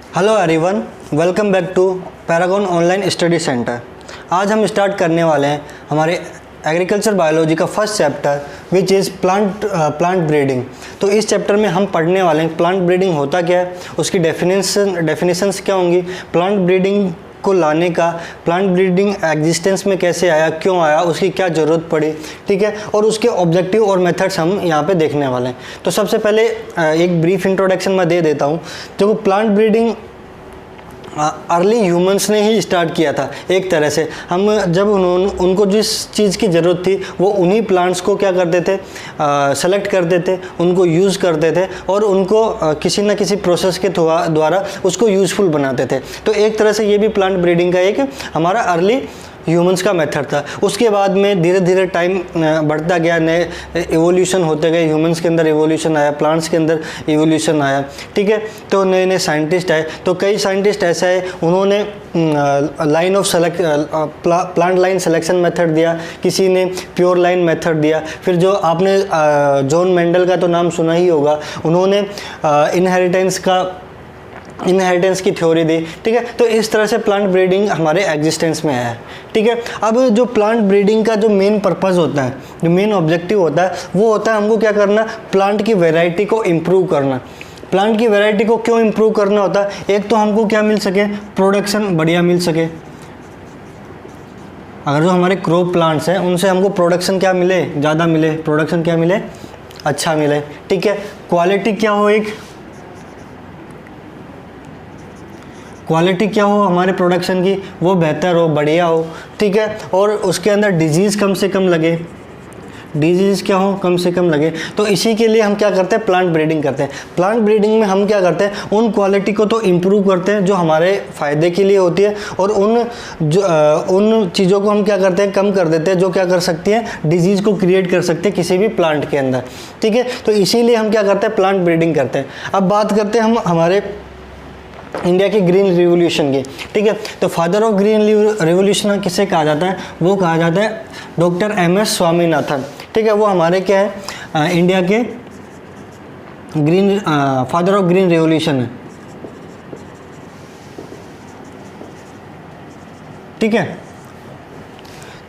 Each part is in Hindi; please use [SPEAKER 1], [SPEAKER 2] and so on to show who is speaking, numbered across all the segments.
[SPEAKER 1] Hello everyone, welcome back to Paragon online study centre. आज हम स्टार्ट करने वाले हैं हमारे एग्रीकल्चर बायोलॉजी का first chapter which is plant breeding. तो इस चैप्टर में हम पढ़ने वाले हैं प्लांट ब्रीडिंग होता क्या है, उसकी डेफिनेशंस क्या होंगी, प्लांट ब्रीडिंग को लाने का, प्लांट ब्रीडिंग एग्जिस्टेंस में कैसे आया, क्यों आया, उसकी क्या ज़रूरत पड़ी, ठीक है, और उसके ऑब्जेक्टिव और मेथड्स हम यहाँ पे देखने वाले हैं। तो सबसे पहले एक ब्रीफ इंट्रोडक्शन मैं दे देता हूँ। जो प्लांट ब्रीडिंग अर्ली ह्यूमंस ने ही स्टार्ट किया था एक तरह से। हम जब उनको जिस चीज़ की ज़रूरत थी वो उन्हीं प्लांट्स को क्या करते थे, सेलेक्ट करते थे, उनको यूज़ करते थे और उनको किसी न किसी प्रोसेस के द्वारा उसको यूज़फुल बनाते थे। तो एक तरह से ये भी प्लांट ब्रीडिंग का एक हमारा अर्ली ह्यूमंस का मेथड था। उसके बाद में धीरे धीरे टाइम बढ़ता गया, नए एवोल्यूशन होते गए, ह्यूमंस के अंदर एवोल्यूशन आया, प्लांट्स के अंदर एवोल्यूशन आया, ठीक है। तो नए नए साइंटिस्ट आए, तो कई साइंटिस्ट ऐसे आए उन्होंने line of plant line selection method दिया, किसी ने प्योर लाइन मेथड दिया। फिर जो आपने जॉन मेंडल का तो नाम सुना ही होगा, उन्होंने इनहेरिटेंस की थ्योरी दी, ठीक है। तो इस तरह से प्लांट ब्रीडिंग हमारे एग्जिस्टेंस में है, ठीक है। अब जो प्लांट ब्रीडिंग का जो मेन पर्पस होता है, जो मेन ऑब्जेक्टिव होता है, वो होता है हमको क्या करना, प्लांट की वैरायटी को इम्प्रूव करना। प्लांट की वैरायटी को क्यों इम्प्रूव करना होता है, एक तो हमको क्या मिल सके, प्रोडक्शन बढ़िया मिल सके। अगर जो हमारे क्रॉप प्लांट्स हैं उनसे हमको प्रोडक्शन क्या मिले, ज़्यादा मिले, प्रोडक्शन क्या मिले, अच्छा मिले, ठीक है। क्वालिटी क्या हो, एक क्वालिटी क्या हो हमारे प्रोडक्शन की, वो बेहतर हो, बढ़िया हो, ठीक है। और उसके अंदर डिजीज़ कम से कम लगे, डिजीज़ क्या हो, कम से कम लगे। तो इसी के लिए हम क्या करते हैं, प्लांट ब्रीडिंग करते हैं। प्लांट ब्रीडिंग में हम क्या करते हैं, उन क्वालिटी को तो इम्प्रूव करते हैं जो हमारे फ़ायदे के लिए होती है, और उन चीज़ों को हम क्या करते हैं, कम कर देते हैं जो क्या कर सकती हैं, डिजीज़ को क्रिएट कर सकते हैं किसी भी प्लांट के अंदर, ठीक है। तो इसीलिए हम क्या करते हैं, प्लांट ब्रीडिंग करते हैं। अब बात करते हैं हम हमारे इंडिया की ग्रीन रिवोल्यूशन की, ठीक है। तो फादर ऑफ ग्रीन रिवोल्यूशन किसे कहा जाता है, वो कहा जाता है डॉक्टर MS स्वामीनाथन, ठीक है। वो हमारे क्या है, इंडिया के फादर ऑफ ग्रीन रिवोल्यूशन है, ठीक है।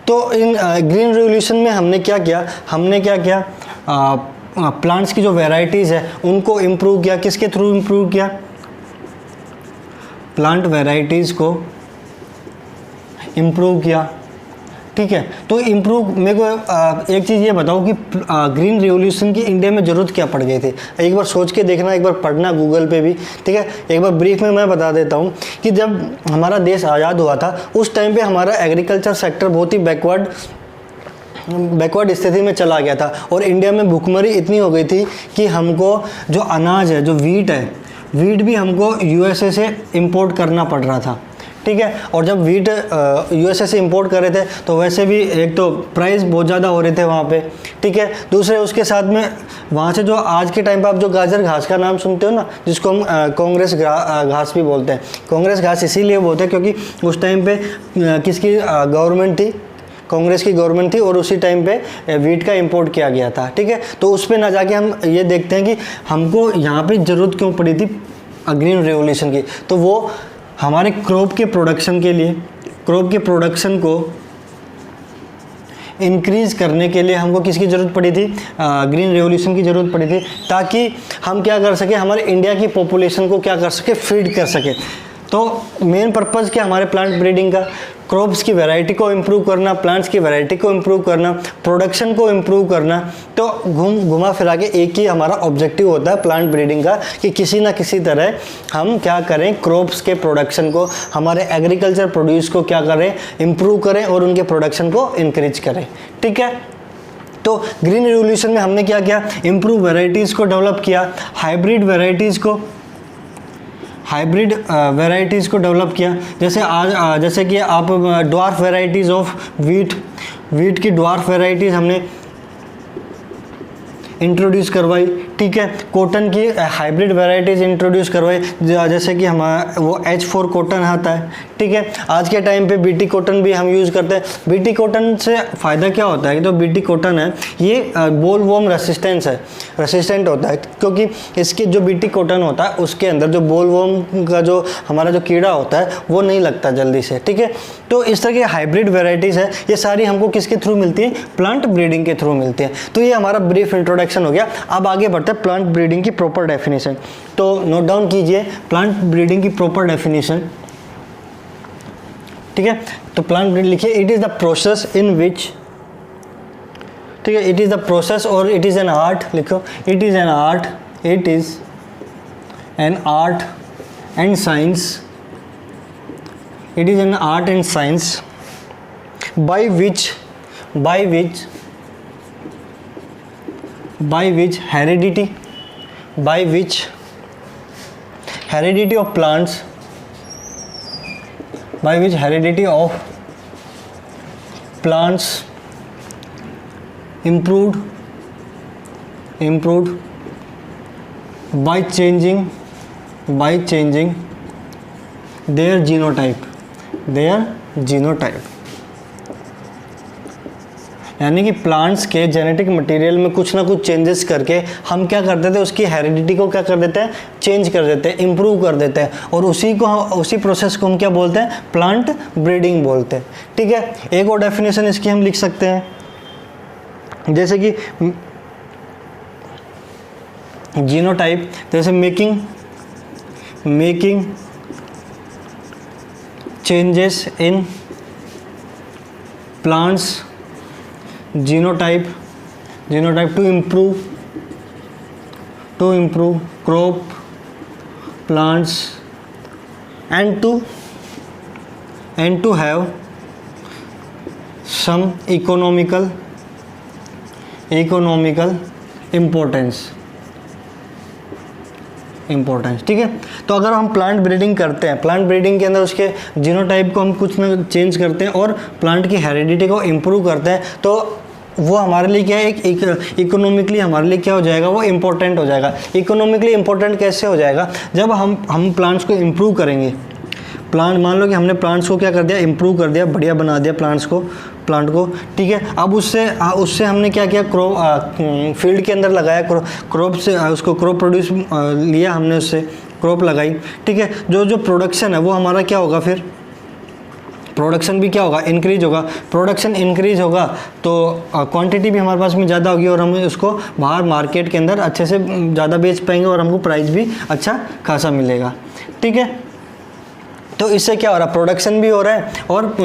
[SPEAKER 1] तो इन ग्रीन रिवोल्यूशन में हमने क्या किया, प्लांट्स की जो वेराइटीज़ है उनको इम्प्रूव किया। किसके थ्रू इम्प्रूव किया, प्लांट वेराइटीज़ को इम्प्रूव किया, ठीक है। तो इम्प्रूव, मेरे को एक चीज़ ये बताओ कि ग्रीन रिवोल्यूशन की इंडिया में ज़रूरत क्या पड़ गई थी। एक बार सोच के देखना, एक बार पढ़ना गूगल पे भी, ठीक है। एक बार ब्रीफ में मैं बता देता हूँ कि जब हमारा देश आज़ाद हुआ था उस टाइम पे हमारा एग्रीकल्चर सेक्टर बहुत ही बैकवर्ड स्थिति में चला गया था, और इंडिया में भुखमरी इतनी हो गई थी कि हमको जो अनाज है, जो वीट भी हमको USA से इंपोर्ट करना पड़ रहा था, ठीक है। और जब वीट USA से इंपोर्ट कर रहे थे तो वैसे भी एक तो प्राइस बहुत ज़्यादा हो रहे थे वहाँ पे, ठीक है। दूसरे उसके साथ में वहाँ से जो आज के टाइम पे आप जो गाजर घास का नाम सुनते हो ना, जिसको हम कांग्रेस घास भी बोलते हैं। कांग्रेस घास इसीलिए बोलते हैं क्योंकि उस टाइम पे किसकी गवर्नमेंट थी, कांग्रेस की गवर्नमेंट थी, और उसी टाइम पे वीट का इंपोर्ट किया गया था, ठीक है। तो उस पे ना जाके हम ये देखते हैं कि हमको यहाँ पे ज़रूरत क्यों पड़ी थी ग्रीन रिवोल्यूशन की। तो वो हमारे क्रॉप के प्रोडक्शन के लिए, क्रॉप के प्रोडक्शन को इंक्रीज़ करने के लिए हमको किसकी ज़रूरत पड़ी थी, ग्रीन रिवोल्यूशन की ज़रूरत पड़ी थी, ताकि हम क्या कर सके, हमारे इंडिया की पॉपुलेशन को क्या कर सके, फीड कर सके। तो मेन पर्पज़ क्या हमारे प्लांट ब्रीडिंग का, क्रॉप्स की वैरायटी को इम्प्रूव करना, प्लांट्स की वैरायटी को इम्प्रूव करना, प्रोडक्शन को इम्प्रूव करना। तो घुमा फिरा के एक ही हमारा ऑब्जेक्टिव होता है प्लांट ब्रीडिंग का, कि किसी ना किसी तरह हम क्या करें, क्रॉप्स के प्रोडक्शन को, हमारे एग्रीकल्चर प्रोड्यूस को क्या करें, इम्प्रूव करें और उनके प्रोडक्शन को इंक्रीज करें, ठीक है। तो ग्रीन रिवोल्यूशन में हमने क्या किया, इम्प्रूव वेराइटीज़ को डेवलप किया, हाइब्रिड वेराइटीज़ को डेवलप किया। जैसे कि आप ड्वार्फ वेराइटीज़ ऑफ वीट की ड्वार्फ वेराइटीज़ हमने इंट्रोड्यूस करवाई, ठीक है, कॉटन की हाइब्रिड वैरायटीज इंट्रोड्यूस करवाई, जैसे कि हमारा वो H4 कॉटन आता है, ठीक है। आज के टाइम पे BT कॉटन भी हम यूज़ करते हैं। BT कॉटन से फ़ायदा क्या होता है कि जो BT कॉटन है ये बोल वॉर्म रेसिस्टेंट होता है, क्योंकि इसकी जो BT कॉटन होता है उसके अंदर जो बोल वॉर्म का जो हमारा जो कीड़ा होता है वो नहीं लगता जल्दी से, ठीक है। तो इस तरह की हाइब्रिड वेराइटीज़ है, ये सारी हमको किसके थ्रू मिलती है? प्लांट ब्रीडिंग के थ्रू मिलती है। तो ये हमारा ब्रीफ इंट्रोडक्शन हो गया। अब आगे बढ़ते हैं प्लांट ब्रीडिंग की प्रॉपर डेफिनेशन। तो नोट डाउन कीजिए प्लांट ब्रीडिंग की प्रॉपर डेफिनेशन, ठीक है। तो प्लांट ब्रीडिंग लिखिए, it is the process in which, ठीक है, इट इज़ द प्रोसेस और इट इज़ एन आर्ट, लिखो it is an art, it is an art and science, it is an art and science by which heredity of plants, improved by changing their genotype, यानी कि प्लांट्स के जेनेटिक मटेरियल में कुछ ना कुछ चेंजेस करके हम क्या कर देते हैं, उसकी हेरिडिटी को क्या कर देते हैं? चेंज कर देते हैं, इम्प्रूव कर देते हैं, और उसी प्रोसेस को हम क्या बोलते हैं? प्लांट ब्रीडिंग बोलते हैं, ठीक है। एक और डेफिनेशन इसकी हम लिख सकते हैं, जैसे कि जीनोटाइप, जैसे making changes in plants genotype to improve crop plants and to have some economical importance, ठीक है। तो अगर हम प्लांट ब्रीडिंग करते हैं, प्लांट ब्रीडिंग के अंदर उसके जीनोटाइप को हम कुछ ना चेंज करते हैं और प्लांट की हेरिडिटी को इम्प्रूव करते हैं, तो वो हमारे लिए क्या है? एक इकोनॉमिकली हमारे लिए क्या हो जाएगा? वो इम्पोर्टेंट हो जाएगा। इकोनॉमिकली इम्पोर्टेंट कैसे हो जाएगा? जब हम प्लांट्स को इम्प्रूव करेंगे। प्लांट, मान लो कि हमने प्लांट्स को क्या कर दिया? इम्प्रूव कर दिया, बढ़िया बना दिया प्लांट को, ठीक है। अब उससे हमने क्या किया? फील्ड के अंदर लगाया, क्रॉप से उसको क्रॉप प्रोड्यूस लिया हमने, उससे क्रॉप लगाई, ठीक है। जो प्रोडक्शन है वो हमारा क्या होगा? फिर प्रोडक्शन भी क्या होगा? इंक्रीज होगा। प्रोडक्शन इंक्रीज होगा तो क्वांटिटी भी हमारे पास में ज़्यादा होगी और हम उसको बाहर मार्केट के अंदर अच्छे से ज़्यादा बेच पाएंगे और हमको प्राइस भी अच्छा खासा मिलेगा, ठीक है। तो इससे क्या हो रहा है? प्रोडक्शन भी हो रहा है और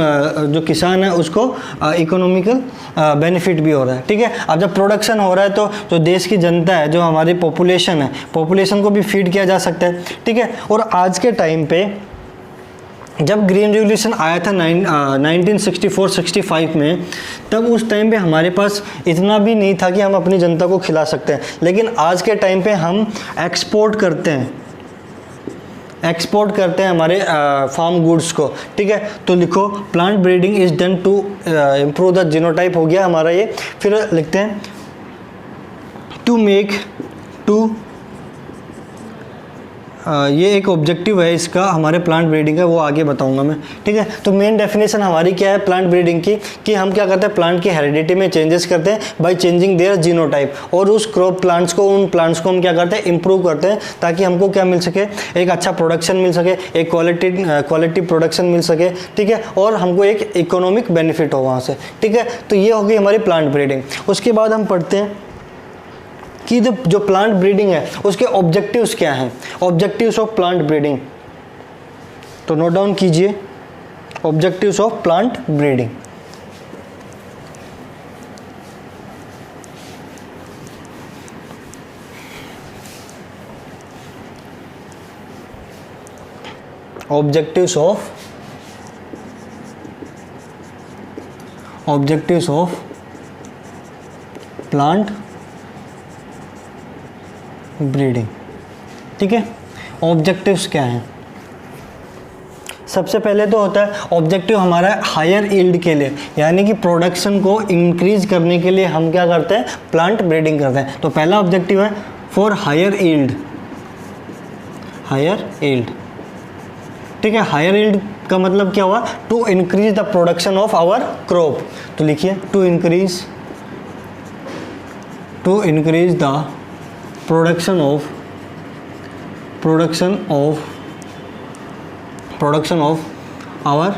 [SPEAKER 1] जो किसान है उसको इकोनॉमिकल बेनिफिट भी हो रहा है, ठीक है। अब जब प्रोडक्शन हो रहा है तो जो देश की जनता है, जो हमारी पॉपुलेशन है, पॉपुलेशन को भी फीड किया जा सकता है, ठीक है। और आज के टाइम पे जब ग्रीन रिवॉल्यूशन आया था 1964-65 में, तब उस टाइम पे हमारे पास इतना भी नहीं था कि हम अपनी जनता को खिला सकते हैं, लेकिन आज के टाइम पे हम एक्सपोर्ट करते हैं हमारे फार्म गुड्स को, ठीक है। तो लिखो plant breeding is done to improve the genotype, हो गया हमारा ये। फिर लिखते हैं ये एक ऑब्जेक्टिव है इसका, हमारे प्लांट ब्रीडिंग का, वो आगे बताऊंगा मैं, ठीक है। तो मेन डेफिनेशन हमारी क्या है प्लांट ब्रीडिंग की, कि हम क्या करते हैं? प्लांट की हेरिडिटी में चेंजेस करते हैं बाय चेंजिंग देयर जीनोटाइप, और उन प्लांट्स को हम क्या करते हैं? इंप्रूव करते हैं, ताकि हमको क्या मिल सके? एक अच्छा प्रोडक्शन मिल सके, एक क्वालिटी प्रोडक्शन मिल सके, ठीक है, और हमको एक इकोनॉमिक बेनिफिट हो वहाँ से, ठीक है। तो ये हो गई हमारी प्लांट ब्रीडिंग। उसके बाद हम पढ़ते हैं कि जो प्लांट ब्रीडिंग है उसके ऑब्जेक्टिव्स क्या हैं? ऑब्जेक्टिव्स ऑफ प्लांट ब्रीडिंग, तो नोट डाउन कीजिए objectives of plant breeding. Objectives of plant breeding, ठीक है। ऑब्जेक्टिव्स क्या हैं? सबसे पहले तो होता है ऑब्जेक्टिव हमारा हायर यील्ड के लिए, यानी कि प्रोडक्शन को इंक्रीज करने के लिए हम क्या करते हैं? प्लांट ब्रीडिंग करते हैं। तो पहला ऑब्जेक्टिव है for higher yield, higher yield, ठीक है। हायर यील्ड का मतलब क्या हुआ, to increase the production of our crop, तो लिखिए to increase the production of our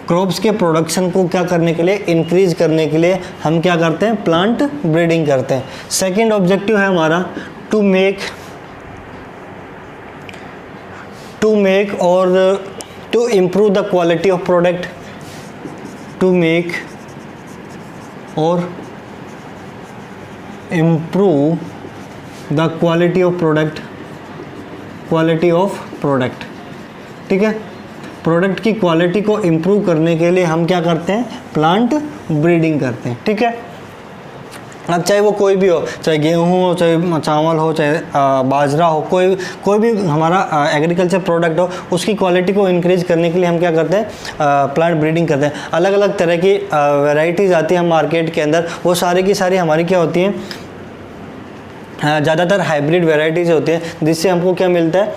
[SPEAKER 1] crops के प्रोडक्शन को क्या करने के लिए, इंक्रीज करने के लिए हम क्या करते हैं, प्लांट ब्रीडिंग करते हैं। सेकेंड ऑब्जेक्टिव है हमारा टू मेक और to improve the quality of product, to make और improve the quality of product, ठीक है। प्रोडक्ट की क्वालिटी को इम्प्रूव करने के लिए हम क्या करते हैं, प्लांट ब्रीडिंग करते हैं, ठीक है। अब चाहे वो कोई भी हो, चाहे गेहूँ हो, चाहे चावल हो, चाहे बाजरा हो, कोई भी हमारा एग्रीकल्चर प्रोडक्ट हो, उसकी क्वालिटी को इंक्रीज करने के लिए हम क्या करते हैं, प्लांट ब्रीडिंग करते हैं। अलग अलग तरह की वैरायटीज़ आती हैं मार्केट के अंदर, वो सारी की सारी हमारी क्या होती हैं, ज़्यादातर हाइब्रिड वैरायटीज़ होती हैं, जिससे हमको क्या मिलता है,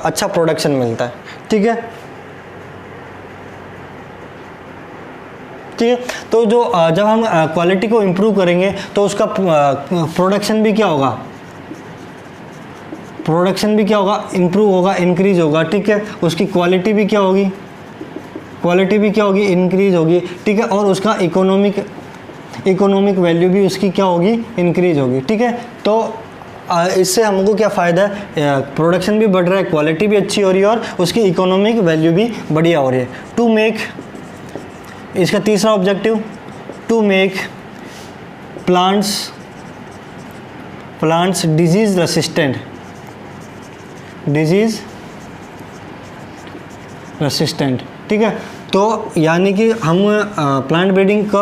[SPEAKER 1] अच्छा प्रोडक्शन मिलता है, ठीक है। ठीक है, तो जो जब हम क्वालिटी को इम्प्रूव करेंगे तो उसका प्रोडक्शन भी क्या होगा, इम्प्रूव होगा, इंक्रीज होगा, ठीक है। उसकी क्वालिटी भी क्या होगी, इंक्रीज होगी, ठीक है। और उसका इकोनॉमिक वैल्यू भी उसकी क्या होगी, इंक्रीज होगी, ठीक है। तो इससे हमको क्या फ़ायदा है, प्रोडक्शन भी बढ़ रहा है, क्वालिटी भी अच्छी हो रही है और उसकी इकोनॉमिक वैल्यू भी बढ़िया हो रही है। टू मेक, इसका तीसरा objective, to make plants disease resistant, ठीक है। तो यानी कि हम प्लांट ब्रीडिंग का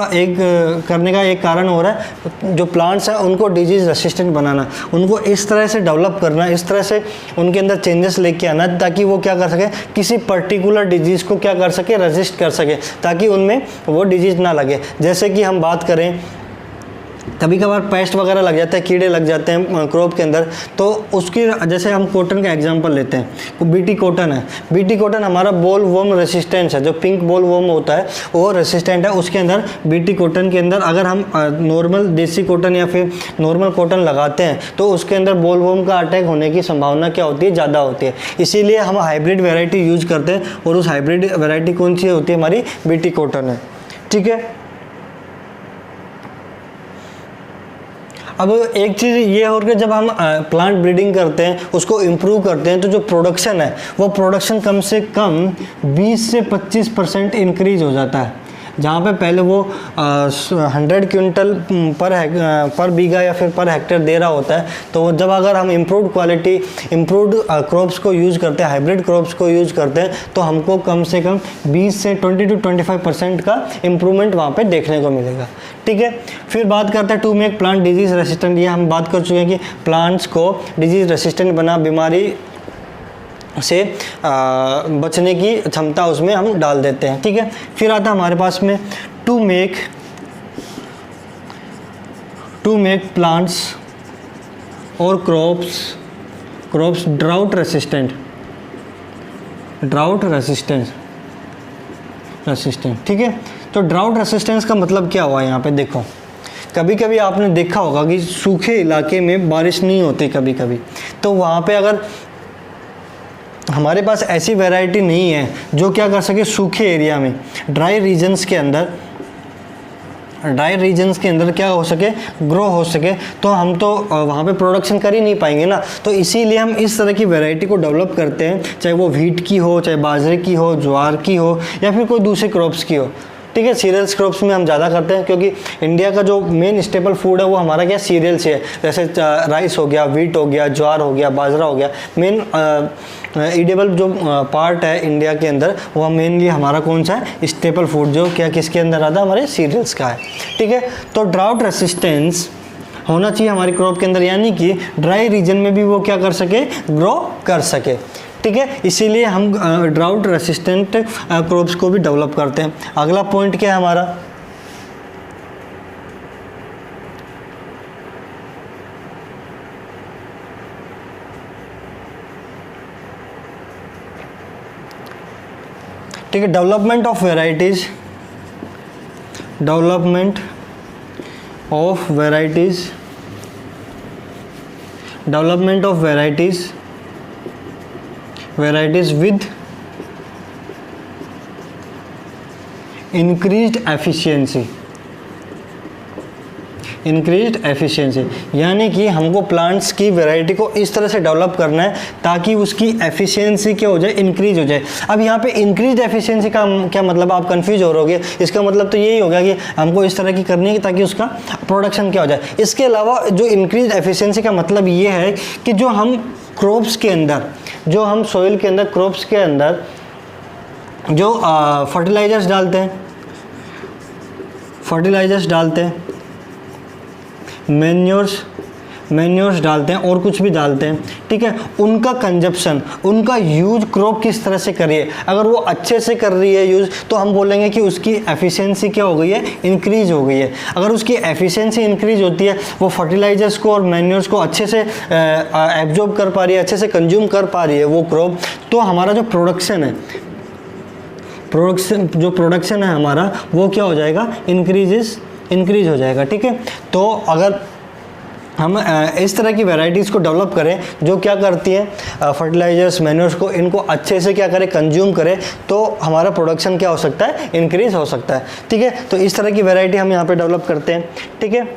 [SPEAKER 1] करने का एक कारण हो रहा है, जो प्लांट्स हैं उनको डिजीज़ रेसिस्टेंट बनाना, उनको इस तरह से डेवलप करना, इस तरह से उनके अंदर चेंजेस लेके आना ताकि वो क्या कर सके, किसी पर्टिकुलर डिजीज़ को क्या कर सके, रेजिस्ट कर सके, ताकि उनमें वो डिजीज़ ना लगे। जैसे कि हम बात करें, कभी कभार पेस्ट वगैरह लग जाते हैं, कीड़े लग जाते हैं क्रॉप के अंदर, तो उसकी जैसे हम कॉटन का एग्जांपल लेते हैं, बीटी कॉटन है, बीटी कॉटन हमारा बोल वर्म रेसिस्टेंस है, जो पिंक बोल वर्म होता है वो रेसिस्टेंट है। उसके अंदर बीटी कॉटन के अंदर अगर हम नॉर्मल देसी कॉटन या फिर नॉर्मल कॉटन लगाते हैं तो उसके अंदर बोल वर्म का अटैक होने की संभावना क्या होती है, ज़्यादा होती है। इसीलिए हम हाइब्रिड वेराइटी यूज करते हैं, और उस हाइब्रिड वेराइटी कौन सी होती है, हमारी बीटी कॉटन है, ठीक है। अब एक चीज़ ये और कि जब हम प्लांट ब्रीडिंग करते हैं, उसको इम्प्रूव करते हैं, तो जो प्रोडक्शन है वो प्रोडक्शन कम से कम 20 से 25% इंक्रीज हो जाता है। जहाँ पे पहले वो 100 क्विंटल पर बीघा या फिर पर हेक्टेयर दे रहा होता है, तो जब अगर हम इम्प्रूव्ड क्वालिटी, इम्प्रूव्ड क्रॉप्स को यूज़ करते हैं, हाइब्रिड क्रॉप्स को यूज़ करते हैं, तो हमको कम से कम 20 से 20 to 25% का इम्प्रूवमेंट वहाँ पे देखने को मिलेगा, ठीक है। फिर बात करते हैं to make plant disease resistant. ये हम बात कर चुके हैं कि प्लांट्स को डिजीज़ रेसिस्टेंट बना, बीमारी से बचने की क्षमता उसमें हम डाल देते हैं, ठीक है। फिर आता है हमारे पास में टू मेक प्लांट्स और क्रॉप्स ड्राउट रेसिस्टेंट, ठीक है। तो ड्राउट रेसिस्टेंस का मतलब क्या हुआ यहाँ पे, देखो कभी कभी आपने देखा होगा कि सूखे इलाके में बारिश नहीं होती कभी कभी, तो वहाँ पे अगर हमारे पास ऐसी वैरायटी नहीं है जो क्या कर सके, सूखे एरिया में, ड्राई रीजन्स के अंदर क्या हो सके, ग्रो हो सके, तो हम तो वहाँ पे प्रोडक्शन कर ही नहीं पाएंगे ना। तो इसीलिए हम इस तरह की वैरायटी को डेवलप करते हैं, चाहे वो व्हीट की हो, चाहे बाजरे की हो, ज्वार की हो, या फिर कोई दूसरे क्रॉप्स की हो, ठीक है। सीरियल्स क्रॉप्स में हम ज़्यादा करते हैं, क्योंकि इंडिया का जो मेन स्टेपल फूड है वो हमारा क्या, सीरियल से है। जैसे राइस हो गया, व्हीट हो गया, ज्वार हो गया, बाजरा हो गया। मेन ईडेबल जो पार्ट है इंडिया के अंदर, वो मेनली हमारा कौन सा है, स्टेपल फूड, जो क्या किसके अंदर आता है, हमारे सीरियल्स का है, ठीक है। तो ड्राउट रेसिस्टेंस होना चाहिए हमारी क्रॉप के अंदर, यानी कि ड्राई रीजन में भी वो क्या कर सके, ग्रो कर सके, ठीक है। इसीलिए हम ड्राउट रेसिस्टेंट क्रॉप्स को भी डेवलप करते हैं। अगला पॉइंट क्या है हमारा, ठीक है, development of varieties, development of varieties, development of varieties, varieties with increased efficiency, increased efficiency, यानी कि हमको प्लांट्स की वैरायटी को इस तरह से डेवलप करना है ताकि उसकी एफिशिएंसी क्या हो जाए, इंक्रीज हो जाए। अब यहाँ पे इंक्रीज्ड एफिशिएंसी का क्या मतलब, आप कंफ्यूज हो रहोगे। इसका मतलब तो यही होगा कि हमको इस तरह की करनी है ताकि उसका प्रोडक्शन क्या हो जाए। इसके अलावा जो इंक्रीज एफिशिएंसी का मतलब ये है कि जो हम क्रॉप्स के अंदर, जो हम सॉइल के अंदर, क्रॉप्स के अंदर जो फर्टिलाइजर्स डालते हैं, फर्टिलाइजर्स डालते हैं, मैन्योर्स डालते हैं और कुछ भी डालते हैं, ठीक है, उनका कंजप्शन, उनका यूज क्रॉप किस तरह से करिए। अगर वो अच्छे से कर रही है यूज़ तो हम बोलेंगे कि उसकी एफिशिएंसी क्या हो गई है, इंक्रीज हो गई है। अगर उसकी एफिशिएंसी इंक्रीज होती है, वो फर्टिलाइजर्स को और मैन्योर्स को अच्छे से एब्जॉर्ब कर पा रही है, अच्छे से कंज्यूम कर पा रही है वो क्रॉप, तो हमारा जो प्रोडक्शन है, प्रोडक्शन है हमारा, वो क्या हो जाएगा, इंक्रीज हो जाएगा। ठीक है, तो अगर हम इस तरह की वैरायटीज़ को डेवलप करें जो क्या करती हैं, फर्टिलाइजर्स, मैन्योर्स को, इनको अच्छे से क्या करें, कंज्यूम करें, तो हमारा प्रोडक्शन क्या हो सकता है, इंक्रीज हो सकता है। ठीक है, तो इस तरह की वैरायटी हम यहाँ पे डेवलप करते हैं। ठीक है,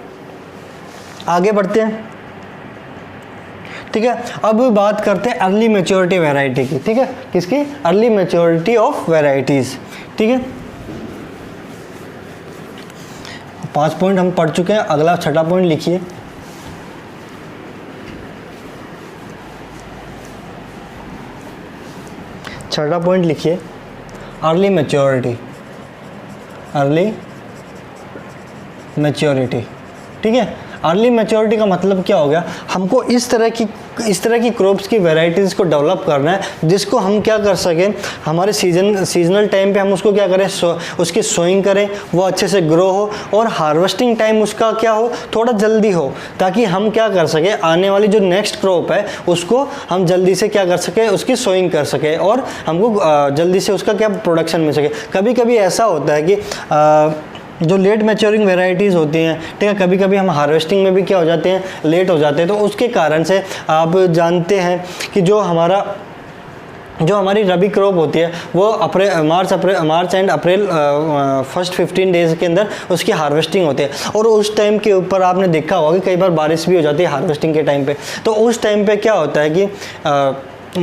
[SPEAKER 1] आगे बढ़ते हैं। ठीक है, अब बात करते हैं अर्ली मैच्योरिटी वैरायटी की। ठीक है, किसकी, अर्ली मैच्योरिटी ऑफ वैरायटीज़। ठीक है, 5 पॉइंट हम पढ़ चुके हैं, अगला 6ठा पॉइंट लिखिए। छठा पॉइंट लिखिए, अर्ली मैच्योरिटी, अर्ली मैच्योरिटी। ठीक है, अर्ली मैच्योरिटी का मतलब क्या हो गया, हमको इस तरह की क्रॉप्स की वैरायटीज़ को डेवलप करना है जिसको हम क्या कर सकें, हमारे सीजनल टाइम पे हम उसको क्या करें, उसकी सोइंग करें, वो अच्छे से ग्रो हो, और हार्वेस्टिंग टाइम उसका क्या हो, थोड़ा जल्दी हो, ताकि हम क्या कर सके, आने वाली जो नेक्स्ट क्रॉप है उसको हम जल्दी से क्या कर सके, उसकी सोइंग कर सके और हमको जल्दी से उसका क्या प्रोडक्शन मिल सके। कभी कभी ऐसा होता है कि जो लेट मैच्योरिंग वेराइटीज़ होती हैं, ठीक है, कभी कभी हम हार्वेस्टिंग में भी क्या हो जाते हैं, लेट हो जाते हैं, तो उसके कारण से आप जानते हैं कि जो हमारी रबी क्रॉप होती है वो मार्च एंड अप्रैल फर्स्ट 15 डेज़ के अंदर उसकी हार्वेस्टिंग होती है, और उस टाइम के ऊपर आपने देखा होगा कि कई बार बारिश भी हो जाती है हार्वेस्टिंग के टाइम पे। तो उस टाइम पे क्या होता है कि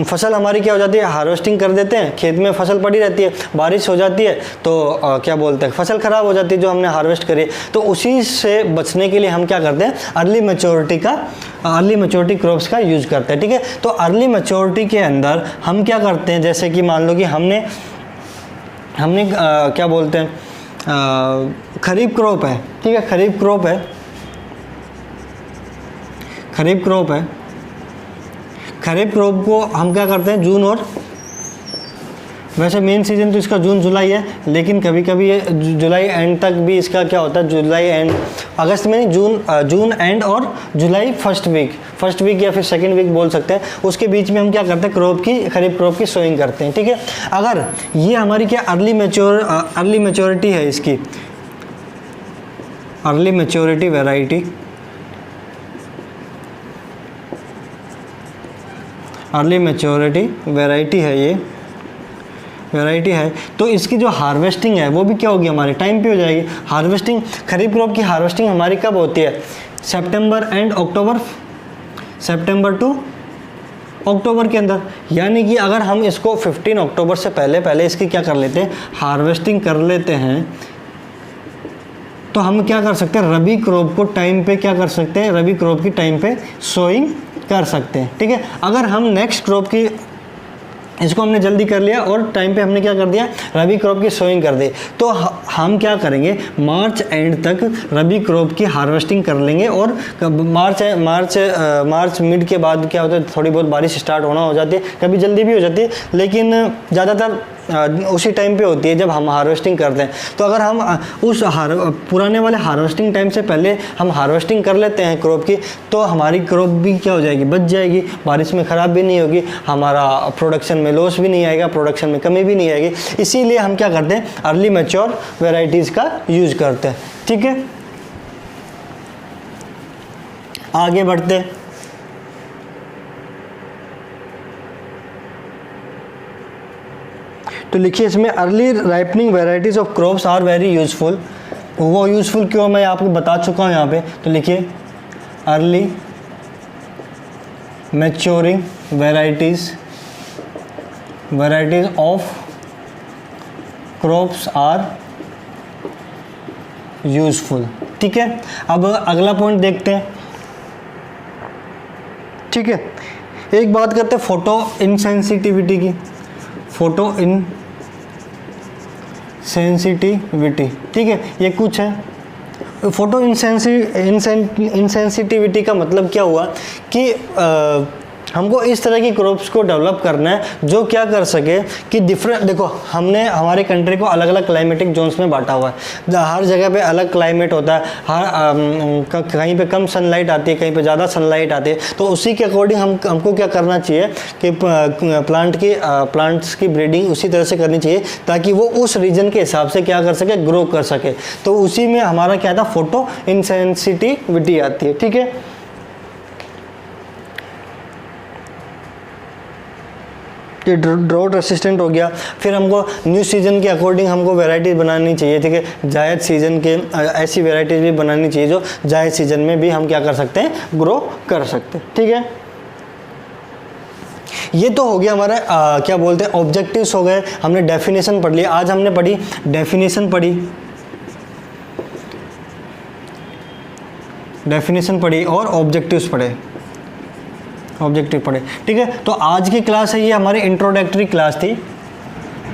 [SPEAKER 1] फसल हमारी क्या हो जाती है, हार्वेस्टिंग कर देते हैं, खेत में फसल पड़ी रहती है, बारिश हो जाती है तो क्या बोलते हैं, फसल ख़राब हो जाती है जो हमने हार्वेस्ट करी। तो उसी से बचने के लिए हम क्या करते हैं, अर्ली मैच्योरिटी क्रॉप्स का यूज़ करते हैं। ठीक है, तो अर्ली मैच्योरिटी के अंदर हम क्या करते हैं, जैसे कि मान लो कि हमने क्या बोलते हैं, खरीफ क्रॉप है। ठीक है, खरीफ क्रॉप को हम क्या करते हैं, जून, और वैसे मेन सीज़न तो इसका जून जुलाई है, लेकिन कभी कभी ये जुलाई एंड तक भी इसका क्या होता है, जुलाई एंड, अगस्त में नहीं, जून एंड और जुलाई फर्स्ट वीक या फिर सेकंड वीक बोल सकते हैं, उसके बीच में हम क्या करते हैं, खरीफ क्रॉप की सोइंग करते हैं। ठीक है, अगर ये हमारी क्या अर्ली मैच्योरिटी है, इसकी early maturity variety, early maturity variety है, ये वैरायटी है, तो इसकी जो हार्वेस्टिंग है वो भी क्या होगी, हमारे टाइम पे हो जाएगी। हार्वेस्टिंग, खरीफ क्रॉप की हार्वेस्टिंग हमारी कब होती है, सितंबर एंड अक्टूबर, सितंबर टू अक्टूबर के अंदर। यानी कि अगर हम इसको 15 अक्टूबर से पहले इसकी क्या कर लेते हैं, हार्वेस्टिंग कर लेते हैं, तो हम क्या कर सकते हैं, रबी क्रॉप को टाइम पे क्या कर सकते हैं, रबी क्रॉप की टाइम पे सोइंग कर सकते हैं। ठीक है, अगर हम नेक्स्ट क्रॉप की, इसको हमने जल्दी कर लिया और टाइम पे हमने क्या कर दिया, रबी क्रॉप की सोइंग कर दी, तो हम क्या करेंगे, मार्च एंड तक रबी क्रॉप की हार्वेस्टिंग कर लेंगे, और मार्च मिड के बाद क्या होता है, थोड़ी बहुत बारिश स्टार्ट होना हो जाती है, कभी जल्दी भी हो जाती है, लेकिन ज़्यादातर उसी टाइम पे होती है जब हम हार्वेस्टिंग करते हैं। तो अगर हम उस पुराने वाले हार्वेस्टिंग टाइम से पहले हम हार्वेस्टिंग कर लेते हैं क्रॉप की, तो हमारी क्रॉप भी क्या हो जाएगी, बच जाएगी, बारिश में ख़राब भी नहीं होगी, हमारा प्रोडक्शन में लॉस भी नहीं आएगा, प्रोडक्शन में कमी भी नहीं आएगी। इसीलिए हम क्या करते हैं, अर्ली मैच्योर वेराइटीज़ का यूज करते हैं। ठीक है, आगे बढ़ते हैं। तो लिखिए इसमें early ripening varieties of crops are very useful. वो यूजफुल क्यों, मैं आपको बता चुका हूँ यहाँ पे। तो लिखिए early maturing varieties of crops are useful. ठीक है, अब अगला पॉइंट देखते हैं। ठीक है, एक बात करते हैं फोटो इनसेंसिटिविटी की। फोटो इनसेंसिटिविटी, ठीक है, ये कुछ है। फोटो इनसेंसिटिविटी का मतलब क्या हुआ कि हमको इस तरह की क्रॉप्स को डेवलप करना है जो क्या कर सके कि डिफरेंट, देखो हमने हमारे कंट्री को अलग अलग क्लाइमेटिक जोन्स में बांटा हुआ है। हर जगह पे अलग क्लाइमेट होता है, कहीं पे कम सनलाइट आती है, कहीं पे ज़्यादा सनलाइट आती है। तो उसी के अकॉर्डिंग हमको क्या करना चाहिए कि प्लांट्स की ब्रीडिंग उसी तरह से करनी चाहिए ताकि वो उस रीजन के हिसाब से क्या कर सके, ग्रो कर सके। तो उसी में हमारा क्या था, फोटो इनसेंसिटिविटी आती है। ठीक है, ये ड्रॉट रेसिस्टेंट हो गया। फिर हमको न्यू सीजन के अकॉर्डिंग हमको वैरायटीज बनानी चाहिए। ठीक है, जायद सीजन के ऐसी वैरायटीज भी बनानी चाहिए जो जायद सीजन में भी हम क्या कर सकते हैं, ग्रो कर सकते हैं। ठीक है, ये तो हो गया हमारा क्या बोलते हैं, ऑब्जेक्टिव्स हो गए। हमने डेफिनेशन पढ़ लिया, आज हमने पढ़ी डेफिनेशन पढ़ी और ऑब्जेक्टिव्स पढ़े। ठीक है, तो आज की क्लास है ये हमारी इंट्रोडक्टरी क्लास थी।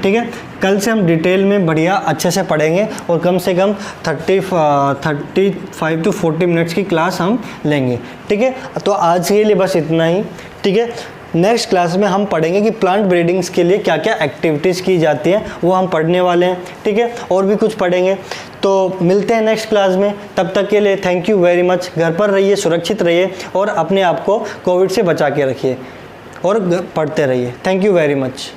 [SPEAKER 1] ठीक है, कल से हम डिटेल में बढ़िया अच्छे से पढ़ेंगे और कम से कम 35 to 40 मिनट्स की क्लास हम लेंगे। ठीक है, तो आज के लिए बस इतना ही। ठीक है, नेक्स्ट क्लास में हम पढ़ेंगे कि प्लांट ब्रीडिंग्स के लिए क्या क्या एक्टिविटीज़ की जाती हैं, वो हम पढ़ने वाले हैं। ठीक है, और भी कुछ पढ़ेंगे। तो मिलते हैं नेक्स्ट क्लास में, तब तक के लिए थैंक यू वेरी मच। घर पर रहिए, सुरक्षित रहिए और अपने आप को कोविड से बचा के रखिए और पढ़ते रहिए। Thank you very much.